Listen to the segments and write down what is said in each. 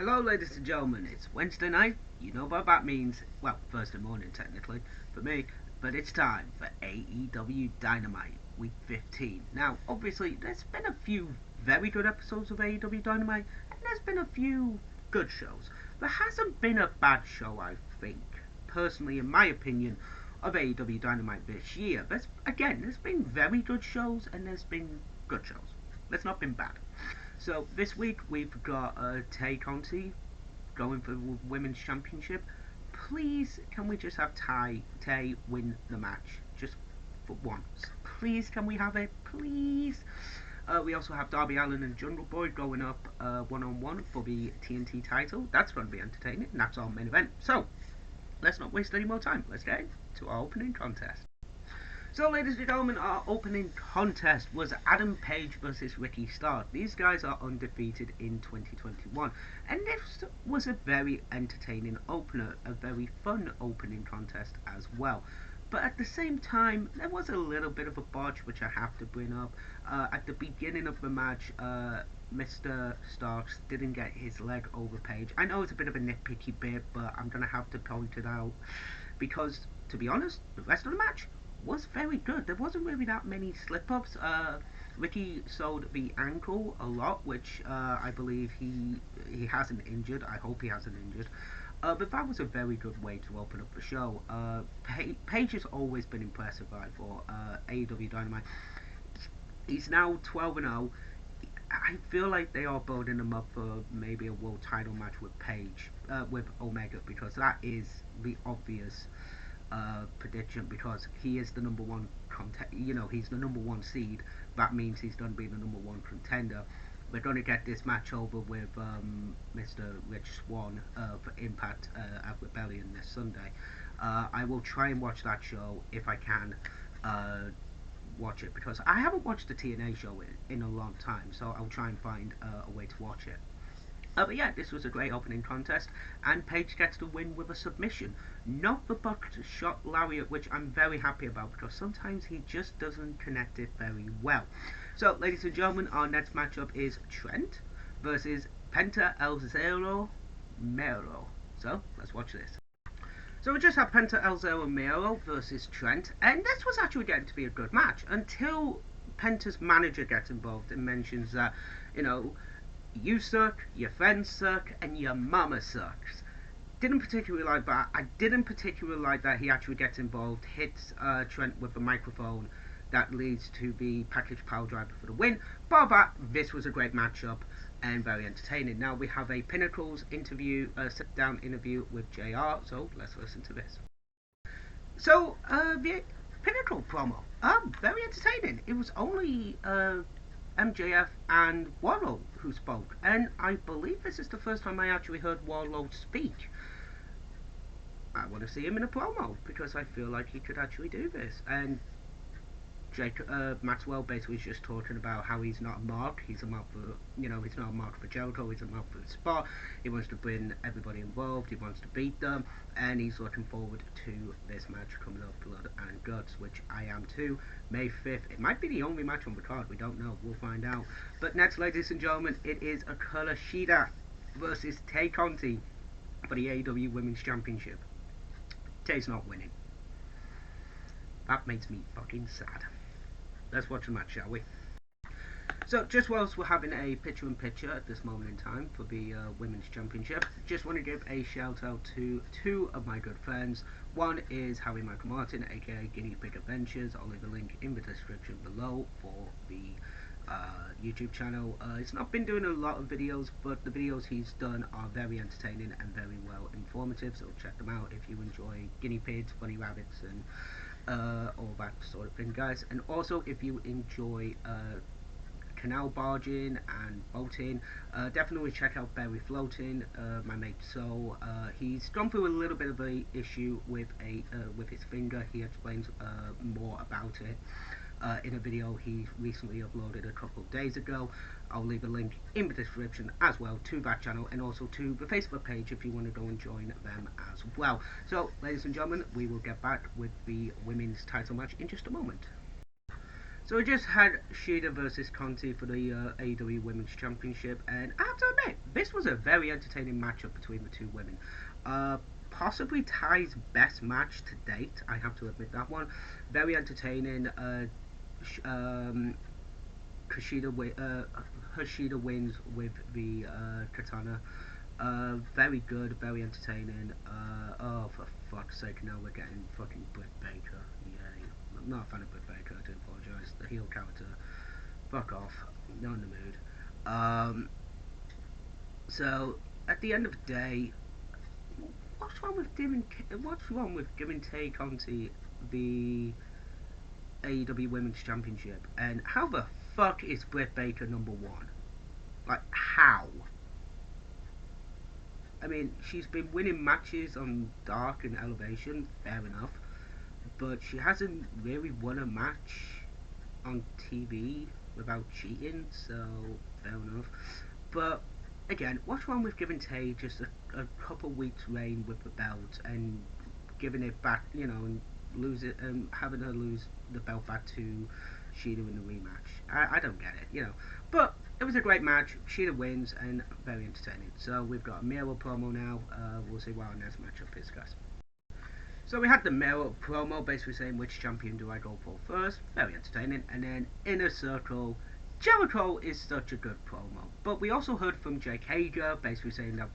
Hello, ladies and gentlemen. It's Wednesday night. You know what that means. Well, Thursday morning, technically, for me. But it's time for AEW Dynamite, Week 15. Now, obviously, there's been a few very good episodes of AEW Dynamite, and there's been a few good shows. There hasn't been a bad show, I think. Personally, in my opinion, of AEW Dynamite this year. There's been very good shows, and there's been good shows. There's not been bad. So this week we've got TNT going for the Women's Championship. Please, can we just have Tay win the match just for once? Please, can we have it? Please. We also have Darby Allin and Jungle Boy going up one-on-one for the TNT title. That's going to be entertaining, and that's our main event. So, let's not waste any more time. Let's get into our opening contest. So, ladies and gentlemen, our opening contest was Adam Page versus Ricky Stark. These guys are undefeated in 2021, and this was a very entertaining opener, a very fun opening contest as well. But at the same time, there was a little bit of a botch, which I have to bring up. At the beginning of the match, Mr. Starks didn't get his leg over Page. I know it's a bit of a nitpicky bit, but I'm going to have to point it out because, to be honest, the rest of the match was very good. There wasn't really that many slip-ups. Ricky sold the ankle a lot, which I believe he hasn't injured. I hope he hasn't injured. But that was a very good way to open up the show. Page has always been impressive for AEW Dynamite. He's now 12-0. I feel like they are building him up for maybe a world title match with with Omega, because that is the obvious prediction, because he is the number one he's the number one seed. That means he's going to be the number one contender. We're going to get this match over with Mr. Rich Swann for Impact at Rebellion this Sunday. I will try and watch that show if I can watch it, because I haven't watched the TNA show in a long time, so I'll try and find a way to watch it. But yeah, this was a great opening contest, and Page gets the win with a submission. Not the buckshot lariat, which I'm very happy about, because sometimes he just doesn't connect it very well. So, ladies and gentlemen, our next matchup is Trent versus Penta El Zero Miedo. So, let's watch this. So we just had Penta El Zero Miedo versus Trent, and this was actually getting to be a good match, until Penta's manager gets involved and mentions that, you suck, your friends suck, and your mama sucks. Didn't particularly like that. I didn't particularly like that he actually gets involved, hits Trent with the microphone. That leads to the package power driver for the win. But that, this was a great matchup and very entertaining. Now we have a Pinnacle's interview, sit-down interview with JR. So let's listen to this. So the Pinnacle promo, very entertaining. It was only MJF and Wardlow who spoke, and I believe this is the first time I actually heard Wardlow speak. I want to see him in a promo, because I feel like he could actually do this. And Maxwell basically is just talking about how he's not a mark. He's a mark for, he's not a mark for Jericho. He's a mark for the spot. He wants to bring everybody involved. He wants to beat them, and he's looking forward to this match coming up, Blood and Guts, which I am too. May 5th. It might be the only match on the card. We don't know. We'll find out. But next, ladies and gentlemen, it is Akira Shida versus Tay Conti for the AEW Women's Championship. Tay's not winning. That makes me fucking sad. Let's watch the match, shall we? So, just whilst we're having a picture-in-picture at this moment in time for the Women's Championship, just want to give a shout-out to two of my good friends. One is Harry Michael Martin, aka Guinea Pig Adventures. I'll leave a link in the description below for the YouTube channel. He's not been doing a lot of videos, but the videos he's done are very entertaining and very well informative, so check them out if you enjoy guinea pigs, bunny rabbits, and all that sort of thing, guys. And also, if you enjoy canal barging and boating, definitely check out Berry Floating, my mate Soul. He's gone through a little bit of a issue with his finger. He explains more about it in a video he recently uploaded a couple of days ago. I'll leave a link in the description as well to that channel, and also to the Facebook page if you want to go and join them as well. So, ladies and gentlemen, we will get back with the women's title match in just a moment. So we just had Shida versus Conti for the AEW Women's Championship, and I have to admit, this was a very entertaining matchup between the two women. Possibly Ty's best match to date. I have to admit that one. Very entertaining. Kushida wins with the katana. Very good, very entertaining. Oh, for fuck's sake, now we're getting fucking Britt Baker. Yay. I'm not a fan of Britt Baker, I do apologise. The heel character, fuck off. Not in the mood. So, at the end of the day, what's wrong with giving Tay Conti the AEW Women's Championship? And how the fuck is Britt Baker number one? Like, how? I mean, she's been winning matches on Dark and Elevation, fair enough, but she hasn't really won a match on TV without cheating, so fair enough. But again, what's wrong with giving Tay just a couple weeks reign with the belt and giving it back, and lose it and having her lose the belt back to Shida in the rematch? I don't get it. But it was a great match. Shida wins and very entertaining. So we've got a Miro promo now. We'll see what our next matchup is, guys. So we had the Miro promo basically saying which champion do I go for first. Very entertaining. And then Inner Circle. Jericho is such a good promo. But we also heard from Jake Hager basically saying that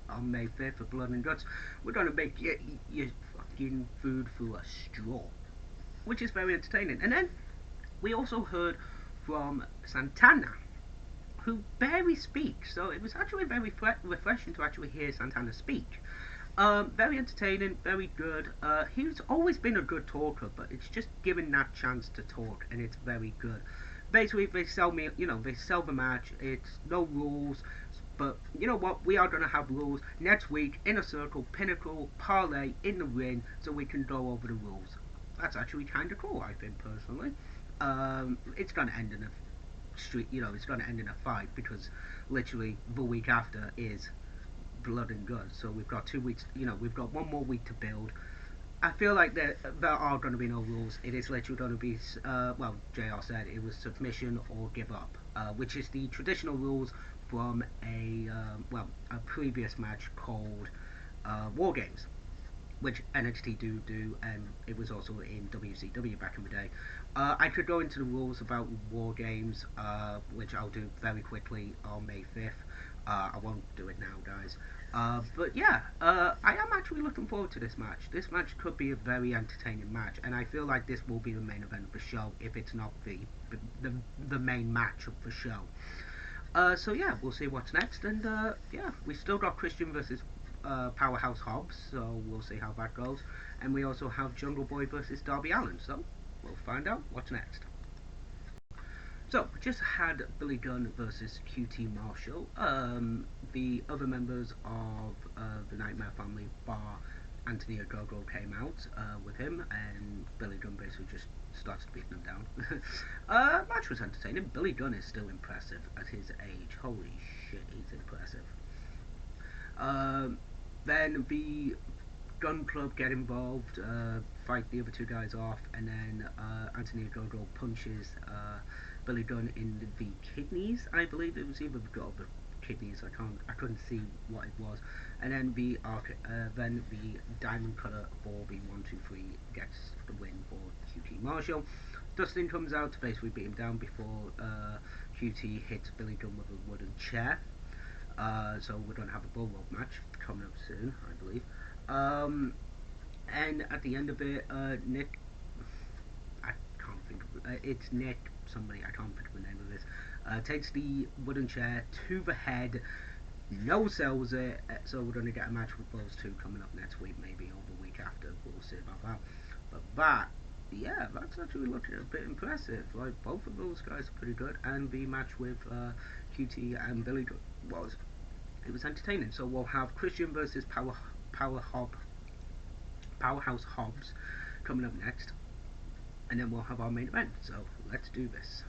on May 5th for Blood and Guts, we're going to make your fucking food through a straw. Which is very entertaining. And then we also heard from Santana, who barely speaks. So it was actually very refreshing to actually hear Santana speak. Very entertaining, very good. He's always been a good talker, but it's just given that chance to talk, and it's very good. Basically, they sell the match. It's no rules, but you know what? We are gonna have rules next week. Inner Circle, Pinnacle, Parlay in the ring, so we can go over the rules. That's actually kind of cool, I think personally. It's gonna end in a it's gonna end in a fight because literally the week after is Blood and Guts. So we've got 2 weeks. We've got one more week to build. I feel like there are going to be no rules. It is literally going to be, JR said it was submission or give up, which is the traditional rules from a previous match called War Games, which NXT do, and it was also in WCW back in the day. I could go into the rules about War Games, which I'll do very quickly on May 5th. I won't do it now, guys. But yeah, I am actually looking forward to this match. This match could be a very entertaining match, and I feel like this will be the main event of the show if it's not the main match of the show. So yeah, we'll see what's next, and yeah, we still got Christian versus Powerhouse Hobbs, so we'll see how that goes. And we also have Jungle Boy versus Darby Allin, so we'll find out what's next. So, we just had Billy Gunn versus QT Marshall. The other members of the Nightmare Family, bar Anthony Ogogo, came out with him, and Billy Gunn basically just started beating them down. Match was entertaining. Billy Gunn is still impressive at his age. Holy shit, he's impressive. Then the Gun Club get involved, fight the other two guys off, and then Anthony Ogogo punches Billy Gunn in the kidneys. I believe it was either the kidneys. I couldn't see what it was. And then the Diamond Cutter for the 1-2-3 gets the win for QT Marshall. Dustin comes out to basically beat him down before QT hits Billy Gunn with a wooden chair. So we're going to have a bull rope match coming up soon, I believe. And at the end of it, Nick, I can't think of it's Nick somebody, I can't think of the name of this, takes the wooden chair to the head, no sells it, so we're going to get a match with those two coming up next week, maybe, or the week after, we'll see about that. But that's actually looking a bit impressive. Like, both of those guys are pretty good, and the match with QT and Billy was entertaining. So we'll have Christian versus Powerhouse Hobbs coming up next, and then we'll have our main event. So let's do this.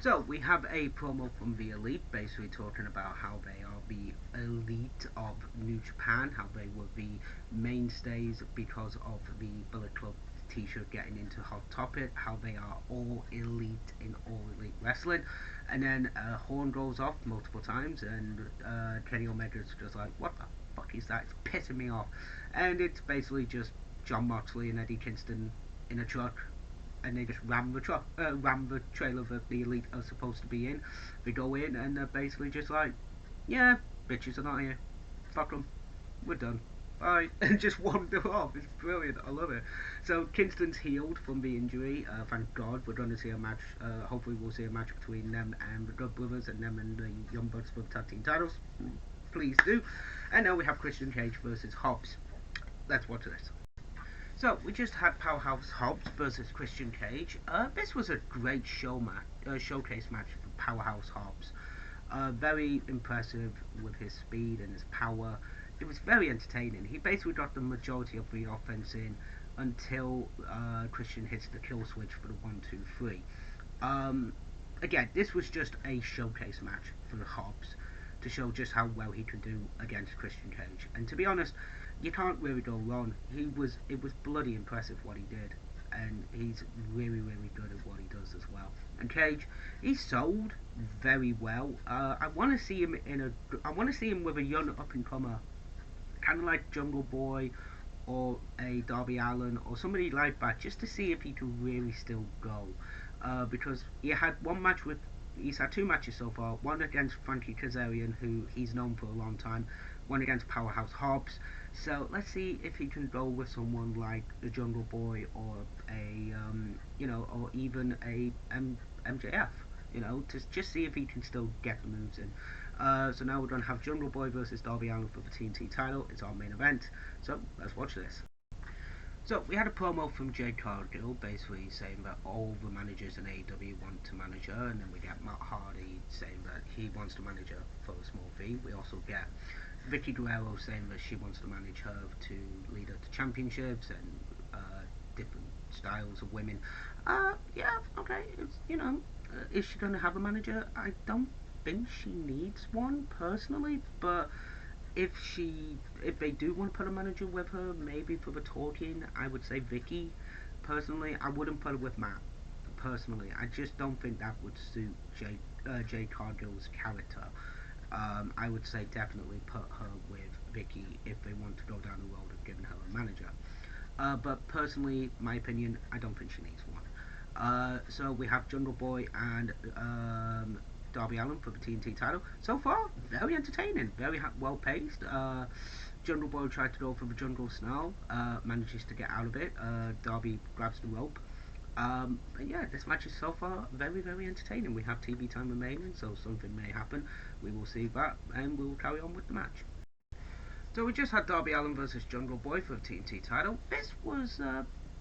So we have a promo from the Elite, basically talking about how they are the elite of New Japan, how they were the mainstays because of the Bullet Club t-shirt getting into Hot Topic, how they are all elite in all elite wrestling. And then horn goes off multiple times, and Kenny Omega's just like, what the fuck is that? It's pissing me off. And it's basically just John Moxley and Eddie Kingston in a truck, and they just ram the trailer that the elite are supposed to be in. They go in and they're basically just like, yeah, bitches are not here. Fuck them. We're done. Bye. And just wander off. It's brilliant. I love it. So Kingston's healed from the injury. Thank God. We're going to see a match. Hopefully we'll see a match between them and the Good Brothers, and them and the Young Bucks for the tag team titles. Please do. And now we have Christian Cage versus Hobbs. Let's watch this. So we just had Powerhouse Hobbs versus Christian Cage. This was a great showcase match for Powerhouse Hobbs. Very impressive with his speed and his power. It was very entertaining. He basically got the majority of the offense in until Christian hits the kill switch for the 1-2-3. Again, this was just a showcase match for the Hobbs to show just how well he can do against Christian Cage. And to be honest, you can't really go wrong. It was bloody impressive what he did, and he's really, really good at what he does as well. And Cage, he sold very well. I want to see him with a young up and comer, kind of like Jungle Boy or a Darby Allin or somebody like that, just to see if he could really still go. Because he's had 2 matches so far. One against Frankie Kazarian, who he's known for a long time. One against Powerhouse Hobbs. So let's see if he can go with someone like the Jungle Boy or or even a MJF. To just see if he can still get the moves in. So now we're going to have Jungle Boy versus Darby Allin for the TNT title. It's our main event. So let's watch this. So we had a promo from Jade Cargill basically saying that all the managers in AEW want to manage her, and then we get Matt Hardy saying that he wants to manage her for a small fee. We also get Vicky Guerrero saying that she wants to manage her to lead her to championships and different styles of women. Yeah, okay, is she going to have a manager? I don't think she needs one personally, but if they do want to put a manager with her, maybe for the talking, I would say Vicky. Personally, I wouldn't put her with Matt. Personally, I just don't think that would suit Jade Cargill's character. I would say definitely put her with Vicky if they want to go down the road of giving her a manager. But personally, my opinion, I don't think she needs one. So we have Jungle Boy and Darby Allin for the TNT title. So far, very entertaining, very well paced. Jungle Boy tried to go for the Jungle Snarl, manages to get out of it. Darby grabs the rope. But yeah, this match is so far very, very entertaining. We have TV time remaining, so something may happen. We will see that, and we will carry on with the match. So we just had Darby Allin versus Jungle Boy for the TNT title. This was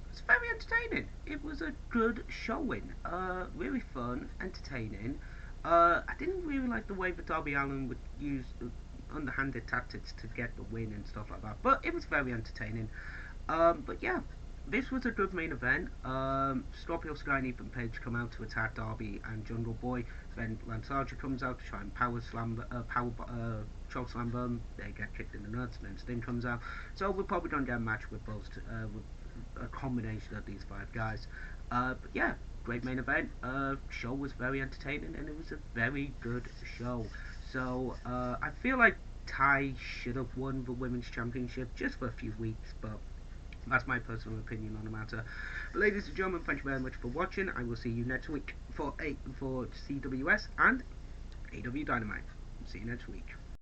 it's very entertaining. It was a good showing. Really fun, entertaining. I didn't really like the way that Darby Allin would use underhanded tactics to get the win and stuff like that, but it was very entertaining. But yeah, this was a good main event. Scorpio Sky and Ethan Page come out to attack Darby and Jungle Boy. Then Lance Archer comes out to try and choke slam them. They get kicked in the nuts. Then Sting comes out. So we're probably gonna get a match with with a combination of these 5 guys. But yeah, great main event. Show was very entertaining, and it was a very good show. So I feel like Ty should have won the women's championship just for a few weeks, but that's my personal opinion on the matter. But ladies and gentlemen, thank you very much for watching. I will see you next week for CWS and AEW Dynamite. See you next week.